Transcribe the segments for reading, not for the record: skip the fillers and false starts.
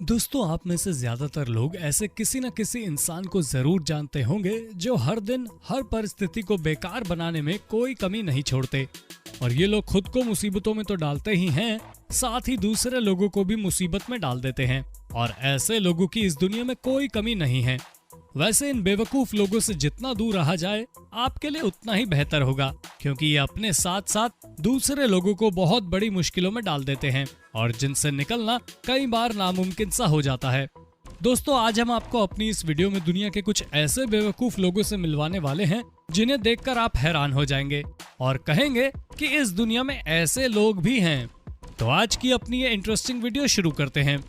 दोस्तों, आप में से ज्यादातर लोग ऐसे किसी न किसी इंसान को जरूर जानते होंगे जो हर दिन हर परिस्थिति को बेकार बनाने में कोई कमी नहीं छोड़ते। और ये लोग खुद को मुसीबतों में तो डालते ही हैं, साथ ही दूसरे लोगों को भी मुसीबत में डाल देते हैं। और ऐसे लोगों की इस दुनिया में कोई कमी नहीं है। वैसे इन बेवकूफ लोगों से जितना दूर रहा जाए आपके लिए उतना ही बेहतर होगा, क्योंकि ये अपने साथ साथ दूसरे लोगों को बहुत बड़ी मुश्किलों में डाल देते हैं और जिनसे निकलना कई बार नामुमकिन सा हो जाता है। दोस्तों, आज हम आपको अपनी इस वीडियो में दुनिया के कुछ ऐसे बेवकूफ लोगों से मिलवाने वाले हैं जिन्हें देखकर आप हैरान हो जाएंगे और कहेंगे कि इस दुनिया में ऐसे लोग भी हैं। तो आज की अपनी ये इंटरेस्टिंग वीडियो शुरू करते हैं।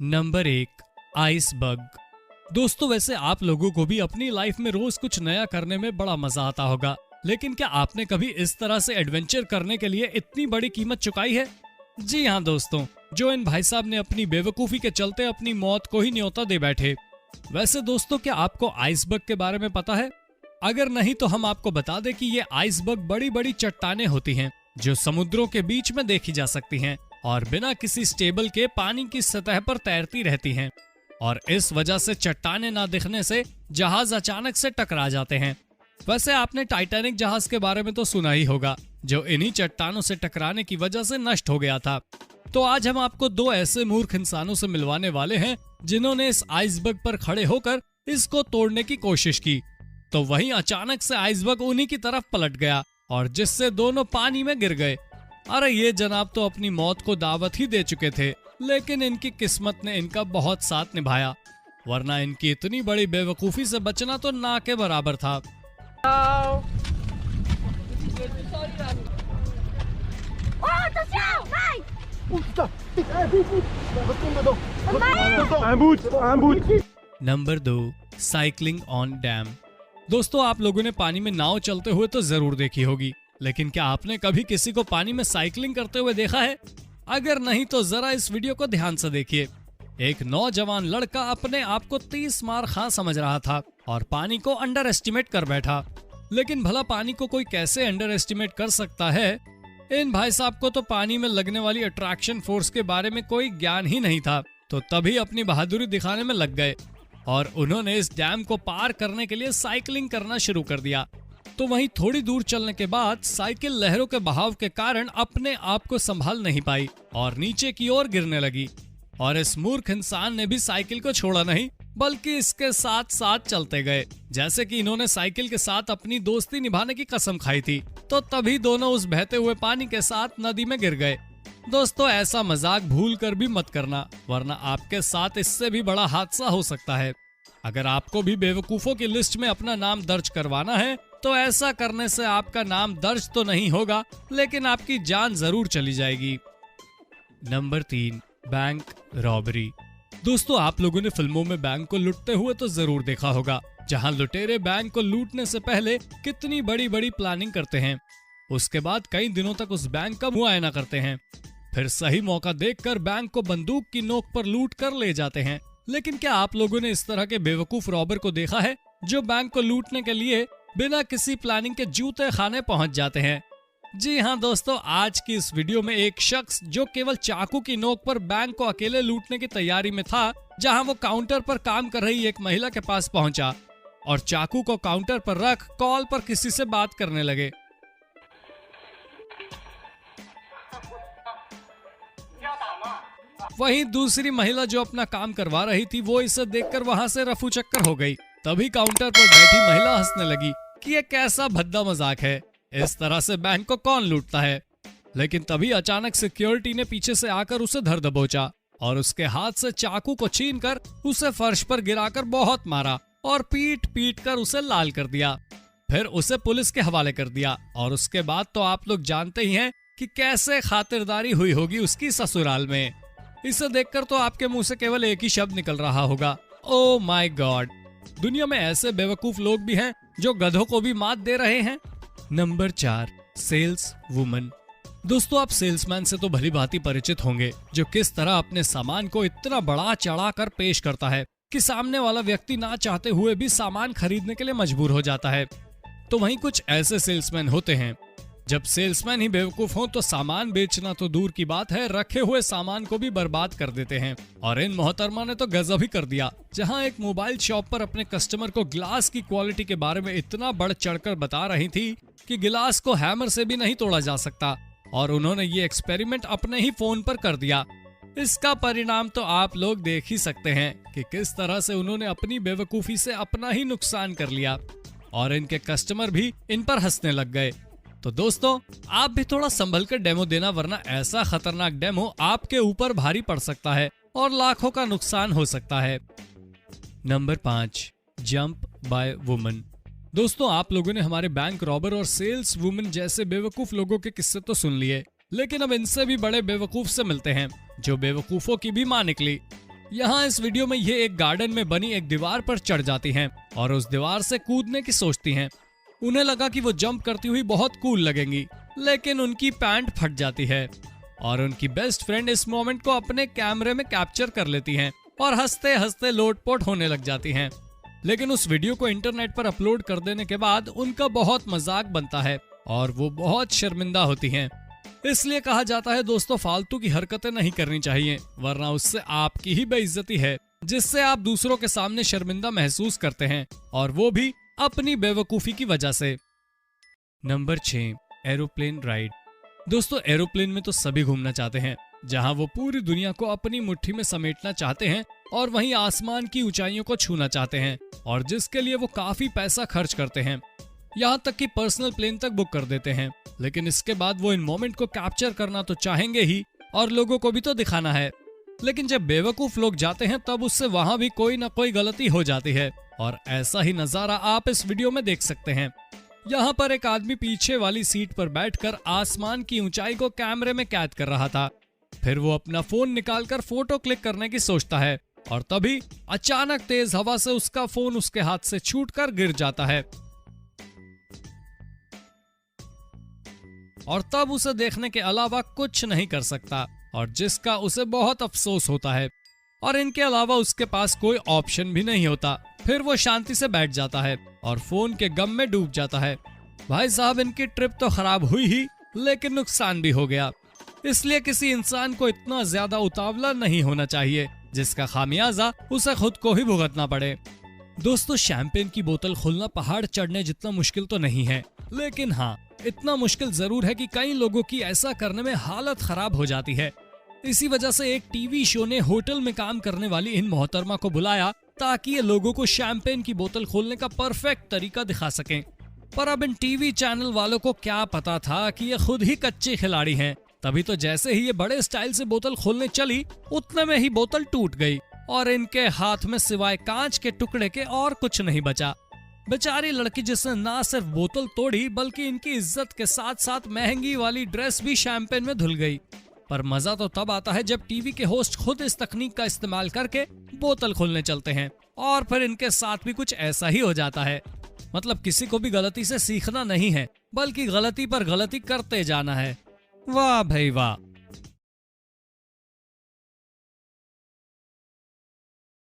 नंबर 1, आइसबग। दोस्तों, वैसे आप लोगों को भी अपनी लाइफ में रोज कुछ नया करने में बड़ा मजा आता होगा, लेकिन क्या आपने कभी इस तरह से एडवेंचर करने के लिए इतनी बड़ी कीमत चुकाई है? जी हाँ दोस्तों, जो इन भाई साहब ने अपनी बेवकूफी के चलते अपनी मौत को ही न्योता दे बैठे। वैसे दोस्तों, क्या आपको आइसबग के बारे में पता है? अगर नहीं तो हम आपको बता दें कि ये आइसबग बड़ी बड़ी चट्टानें होती हैं जो समुद्रों के बीच में देखी जा सकती हैं और बिना किसी स्टेबल के पानी की सतह पर तैरती रहती हैं। और इस वजह से चट्टानें ना दिखने से जहाज अचानक से टकरा जाते हैं। वैसे आपने टाइटैनिक जहाज के बारे में तो सुना ही होगा, जो इन्हीं चट्टानों से टकराने की वजह से नष्ट हो गया था। तो आज हम आपको दो ऐसे मूर्ख इंसानों से मिलवाने वाले हैं जिन्होंने इस आइसबर्ग पर खड़े होकर इसको तोड़ने की कोशिश की। तो वहीं अचानक से आइसबर्ग उन्हीं की तरफ पलट गया और जिससे दोनों पानी में गिर गए। अरे ये जनाब तो अपनी मौत को दावत ही दे चुके थे, लेकिन इनकी किस्मत ने इनका बहुत साथ निभाया, वरना इनकी इतनी बड़ी बेवकूफी से बचना तो ना के बराबर था। Number 2, cycling on dam. दोस्तों, आप लोगों ने पानी में नाव चलते हुए तो जरूर देखी होगी, लेकिन क्या आपने कभी किसी को पानी में साइकिलिंग करते हुए देखा है? अगर नहीं तो जरा इस वीडियो को ध्यान से देखिए। एक नौजवान लड़का अपने आप को 30 मार खां समझ रहा था और पानी को अंडर एस्टिमेट कर बैठा। लेकिन भला पानी को कोई कैसे अंडर एस्टिमेट कर सकता है? इन भाई साहब को तो पानी में लगने वाली अट्रैक्शन फोर्स के बारे में कोई ज्ञान ही नहीं था, तो तभी अपनी बहादुरी दिखाने में लग गए और उन्होंने इस डैम को पार करने के लिए साइकिलिंग करना शुरू कर दिया। तो वहीं थोड़ी दूर चलने के बाद साइकिल लहरों के बहाव के कारण अपने आप को संभाल नहीं पाई और नीचे की ओर गिरने लगी। और इस मूर्ख इंसान ने भी साइकिल को छोड़ा नहीं, बल्कि इसके साथ साथ चलते गए, जैसे कि इन्होंने साइकिल के साथ अपनी दोस्ती निभाने की कसम खाई थी। तो तभी दोनों उस बहते हुए पानी के साथ नदी में गिर गए। दोस्तों, ऐसा मजाक भूल कर भी मत करना, वरना आपके साथ इससे भी बड़ा हादसा हो सकता है। अगर आपको भी बेवकूफों की लिस्ट में अपना नाम दर्ज करवाना है तो ऐसा करने से आपका नाम दर्ज तो नहीं होगा, लेकिन आपकी जान जरूर चली जाएगी। Number 3, bank robbery. दोस्तों, आप लोगों ने फिल्मों में बैंक को लूटते हुए तो जरूर देखा होगा, जहां लुटेरे बैंक को लूटने से पहले कितनी बड़ी बड़ी प्लानिंग करते हैं। उसके बाद कई दिनों तक उस बैंक का मुआयना करते हैं, फिर सही मौका देखकर बैंक को बंदूक की नोक पर लूट कर ले जाते हैं। लेकिन क्या आप लोगों ने इस तरह के बेवकूफ रॉबर को देखा है जो बैंक को लूटने के लिए बिना किसी प्लानिंग के जूते खाने पहुंच जाते हैं? जी हाँ दोस्तों, आज की इस वीडियो में एक शख्स जो केवल चाकू की नोक पर बैंक को अकेले लूटने की तैयारी में था, जहां वो काउंटर पर काम कर रही एक महिला के पास पहुंचा और चाकू को काउंटर पर रख कॉल पर किसी से बात करने लगे। वहीं दूसरी महिला जो अपना काम करवा रही थी, वो इसे देखकर वहां से रफू चक्कर हो गई। तभी काउंटर पर बैठी महिला हंसने लगी कि ये कैसा भद्दा मजाक है, इस तरह से बैंक को कौन लूटता है। लेकिन तभी अचानक सिक्योरिटी ने पीछे से आकर उसे धर दबोचा और उसके हाथ से चाकू को छीनकर उसे फर्श पर गिराकर बहुत मारा और पीट पीट कर उसे लाल कर दिया। फिर उसे पुलिस के हवाले कर दिया और उसके बाद तो आप लोग जानते ही हैं कि कैसे खातिरदारी हुई होगी उसकी ससुराल में। इसे देखकर तो आपके मुंह से केवल एक ही शब्द निकल रहा होगा, ओ माय गॉड। दुनिया में ऐसे बेवकूफ लोग भी हैं जो गधों को भी मात दे रहे हैं। Number 4, saleswoman. दोस्तों, आप सेल्समैन से तो भली भांति परिचित होंगे, जो किस तरह अपने सामान को इतना बड़ा चढ़ा कर पेश करता है कि सामने वाला व्यक्ति ना चाहते हुए भी सामान खरीदने के लिए मजबूर हो जाता है। तो वहीं कुछ ऐसे सेल्समैन होते हैं जब सेल्समैन ही बेवकूफ हो तो सामान बेचना तो दूर की बात है, रखे हुए सामान को भी बर्बाद कर देते हैं। और इन मोहतरमा ने तो गजब ही कर दिया, जहां एक मोबाइल शॉप पर अपने कस्टमर को ग्लास की क्वालिटी के बारे में इतना बढ़ चढ़कर बता रही थी कि गिलास को हैमर से भी नहीं तोड़ा जा सकता, और उन्होंने ये एक्सपेरिमेंट अपने ही फोन पर कर दिया। इसका परिणाम तो आप लोग देख ही सकते हैं कि किस तरह से उन्होंने अपनी बेवकूफी से अपना ही नुकसान कर लिया, और इनके कस्टमर भी इन पर हंसने लग गए। तो दोस्तों, आप भी थोड़ा संभल कर डेमो देना, वरना ऐसा खतरनाक डेमो आपके ऊपर भारी पड़ सकता है और लाखों का नुकसान हो सकता है। Number 5, jump by woman. दोस्तों, आप लोगों ने हमारे बैंक रॉबर और सेल्स वुमन जैसे बेवकूफ लोगों के किस्से तो सुन लिए, लेकिन अब इनसे भी बड़े बेवकूफ से मिलते हैं, जो बेवकूफों की भी मां निकली। यहाँ इस वीडियो में ये एक गार्डन में बनी एक दीवार पर चढ़ जाती हैं और उस दीवार से कूदने की सोचती हैं। उन्हें लगा कि वो जंप करती हुई बहुत कूल लगेंगी, लेकिन उनकी पैंट फट जाती है और उनकी बेस्ट फ्रेंड इस मोमेंट को अपने कैमरे में कैप्चर कर लेती हैं और हंसते हंसते लोटपोट होने लग जाती हैं। लेकिन उस वीडियो को इंटरनेट पर अपलोड कर देने के बाद उनका बहुत मजाक बनता है और वो बहुत शर्मिंदा होती हैं। इसलिए कहा जाता है दोस्तों, फालतू की हरकतें नहीं करनी चाहिए, वरना उससे आपकी ही बेइज्जती है, जिससे आप दूसरों के सामने शर्मिंदा महसूस करते हैं, और वो भी अपनी बेवकूफी की वजह से। Number 6, aeroplane ride. दोस्तों, एरोप्लेन में तो सभी घूमना चाहते हैं, जहां वो पूरी दुनिया को अपनी मुट्ठी में समेटना चाहते हैं और वहीं आसमान की ऊंचाइयों को छूना चाहते हैं, और जिसके लिए वो काफी पैसा खर्च करते हैं, यहाँ तक कि पर्सनल प्लेन तक बुक कर देते हैं। लेकिन इसके बाद वो इन मोमेंट को कैप्चर करना तो चाहेंगे ही, और लोगों को भी तो दिखाना है। लेकिन जब बेवकूफ लोग जाते हैं तब उससे वहां भी कोई ना कोई गलती हो जाती है, और ऐसा ही नजारा आप इस वीडियो में देख सकते हैं। यहाँ पर एक आदमी पीछे वाली सीट पर बैठकर आसमान की ऊंचाई को कैमरे में कैद कर रहा था। फिर वो अपना फोन निकालकर फोटो क्लिक करने की सोचता है, और तभी अचानक तेज हवा से उसका फोन उसके हाथ से छूटकर गिर जाता है, और तब उसे देखने के अलावा कुछ नहीं कर सकता, और जिसका उसे बहुत अफसोस होता है, और इनके अलावा उसके पास कोई ऑप्शन भी नहीं होता। फिर वो शांति से बैठ जाता है और फोन के गम में डूब जाता है। भाई साहब, इनकी ट्रिप तो खराब हुई ही, लेकिन नुकसान भी हो गया। इसलिए किसी इंसान को इतना ज्यादा उतावला नहीं होना चाहिए, जिसका खामियाजा उसे खुद को ही भुगतना पड़े। दोस्तों, शैंपेन की बोतल खोलना पहाड़ चढ़ने जितना मुश्किल तो नहीं है, लेकिन हाँ, इतना मुश्किल जरूर है कि कई लोगों की ऐसा करने में हालत खराब हो जाती है। इसी वजह से एक टीवी शो ने होटल में काम करने वाली इन मोहतरमा को बुलाया, ताकि ये लोगों को शैंपेन की बोतल खोलने का परफेक्ट तरीका दिखा सकें। पर अब इन टीवी चैनल वालों को क्या पता था कि ये खुद ही कच्चे खिलाड़ी हैं। तभी तो जैसे ही ये बड़े स्टाइल से बोतल खोलने चली, उतने में ही बोतल टूट गई और इनके हाथ में सिवाय कांच के टुकड़े के और कुछ नहीं बचा। बेचारी लड़की, जिसने ना सिर्फ बोतल तोड़ी बल्कि इनकी इज्जत के साथ साथ महंगी वाली ड्रेस भी शैंपेन में धुल गई। पर मजा तो तब आता है जब टीवी के होस्ट खुद इस तकनीक का इस्तेमाल करके बोतल खोलने चलते हैं, और फिर इनके साथ भी कुछ ऐसा ही हो जाता है। मतलब किसी को भी गलती से सीखना नहीं है, बल्कि गलती पर गलती करते जाना है। वाह भाई वाह।